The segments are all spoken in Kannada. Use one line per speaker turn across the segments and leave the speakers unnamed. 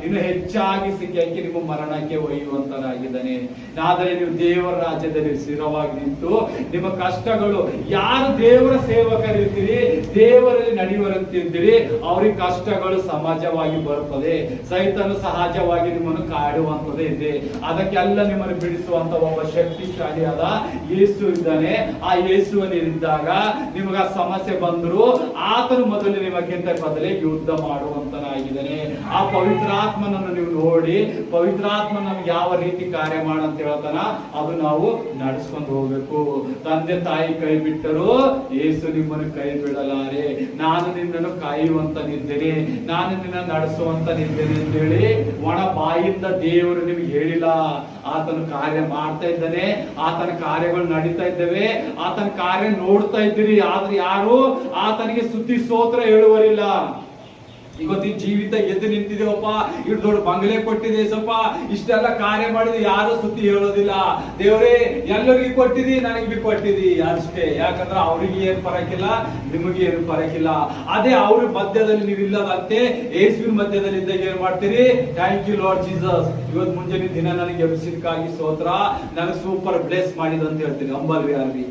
ಇನ್ನು ಹೆಚ್ಚಾಗಿ ಸಿಕ್ಕಾಕಿ ನಿಮ್ಮ ಮರಣಕ್ಕೆ ಒಯ್ಯುವಂತನಾಗಿದ್ದಾನೆ. ಆದರೆ ನೀವು ದೇವರ ರಾಜ್ಯದಲ್ಲಿ ಸ್ಥಿರವಾಗಿ ನಿಂತು ನಿಮ್ಮ ಕಷ್ಟಗಳು, ಯಾರು ದೇವರ ಸೇವಕರಿರ್ತೀರಿ, ದೇವರಲ್ಲಿ ನಡೆಯುವಂತಿದ್ದೀರಿ, ಅವ್ರಿಗೆ ಕಷ್ಟಗಳು ಸಮಾಜವಾಗಿ ಬರುತ್ತದೆ. ಸೈತನು ಸಹಜವಾಗಿ ನಿಮ್ಮನ್ನು ಕಾಡುವಂತದೇ ಇದೆ. ಅದಕ್ಕೆಲ್ಲ ನಿಮ್ಮನ್ನು ಬಿಡಿಸುವಂತ ಒಬ್ಬ ಶಕ್ತಿಶಾಲಿಯಾದ ಯೇಸು ಇದ್ದಾನೆ. ಆ ಯೇಸುವಲ್ಲಿದ್ದಾಗ ನಿಮಗ ಸಮಸ್ಯೆ ಬಂದ್ರು ಆತನು ಮೊದಲು ನಿಮಗಿಂತ ಬದಲೇ ಯುದ್ಧ ಮಾಡುವಂತನಾಗಿದ್ದಾನೆ. ಆ ಪವಿತ್ರಾತ್ಮನನ್ನು ನೀವು ನೋಡಿ, ಪವಿತ್ರಾತ್ಮ ನಮ್ಗೆ ಯಾವ ರೀತಿ ಕಾರ್ಯ ಮಾಡಂತ ಹೇಳ್ತಾನ ಅದು ನಾವು ನಡೆಸ್ಕೊಂಡು ಹೋಗ್ಬೇಕು. ತಂದೆ ತಾಯಿ ಕೈ ಬಿಟ್ಟರು ಯೇಸು ನಿಮ್ಮನ್ನು ಕೈ ಬಿಡಲಾರೆ. ನಾನು ನಿನ್ನನ್ನು ಕಾಯುವಂತನಿದ್ದೇನೆ, ನಾನು ನಿನ್ನ ನಡೆಸುವಂತನಿದ್ದೇನೆ ಅಂತೇಳಿ ಒಣ ಬಾಯಿಂದ ದೇವರು ನಿಮ್ಗೆ ಹೇಳಿಲ್ಲ. ಆತನ ಕಾರ್ಯ ಮಾಡ್ತಾ ಇದ್ದಾನೆ, ಆತನ ಕಾರ್ಯಗಳು ನಡೀತಾ ಇದ್ದೇವೆ, ಆತನ ಕಾರ್ಯ ನೋಡ್ತಾ ಇದ್ದೀರಿ. ಆದ್ರೆ ಯಾರು ಆತನಿಗೆ ಸ್ತುತಿ ಸ್ತೋತ್ರ ಹೇಳುವರಿಲ್ಲ. ಇವತ್ತು ಈ ಜೀವಿತ ಎದ್ದು ನಿಂತಿದೇವಪ್ಪ, ಇಷ್ಟು ದೊಡ್ಡ ಬಂಗಲೆ ಕೊಟ್ಟಿದೆ ಸ್ವಲ್ಪ, ಇಷ್ಟೆಲ್ಲ ಕಾರ್ಯ ಮಾಡಿದ್ರೆ ಯಾರು ಸ್ತುತಿ ಹೇಳೋದಿಲ್ಲ. ದೇವರೇ ಎಲ್ಲರಿಗೂ ಕೊಟ್ಟಿದಿ, ನನಗೆ ಬಿ ಕೊಟ್ಟಿದಿ ಅಷ್ಟೇ. ಯಾಕಂದ್ರೆ ಅವ್ರಿಗೆ ಏನ್ ಪರಕಿಲ್ಲ, ನಿಮಗೆ ಏನು ಪರಕಿಲ್ಲ. ಅದೇ ಅವ್ರ ಮಧ್ಯದಲ್ಲಿ ನೀವು ಇಲ್ಲದಂತೆ ಯೇಸುವಿನ ಮಧ್ಯದಲ್ಲಿ ಇದ್ದಾಗ ಏನ್ ಮಾಡ್ತೀರಿ? ಥ್ಯಾಂಕ್ ಯು ಲಾರ್ಡ್ ಜೀಸಸ್, ಇವತ್ತು ಮುಂಜಾನೆ ದಿನ ನನಗೆ ಎಬ್ಸಿದಕ್ಕಾಗಿ ಸ್ತೋತ್ರ, ನನಗೆ ಸೂಪರ್ ಬ್ಲೆಸ್ ಮಾಡಿದಂತ ಹೇಳ್ತೀರಿ. ಅಂಬಲ್ರಿ ಅಲ್ರಿ,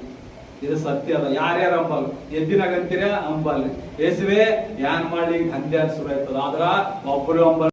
ಇದು ಸತ್ಯ ಅದ. ಯಾರ್ಯಾರು ಅಂಬಲ್ ಎದ್ದಿನಾಗಂತೀರ ಅಂಬಲ್ರಿ. ಯೇಸುವೆ ಯಾನ್ ಮಾಡಿ ಹಂದ್ಯಾನ್ ಶುರು ಆಯ್ತದ. ಆದ್ರ ಒಬ್ಬರು ಅಂಬಲ್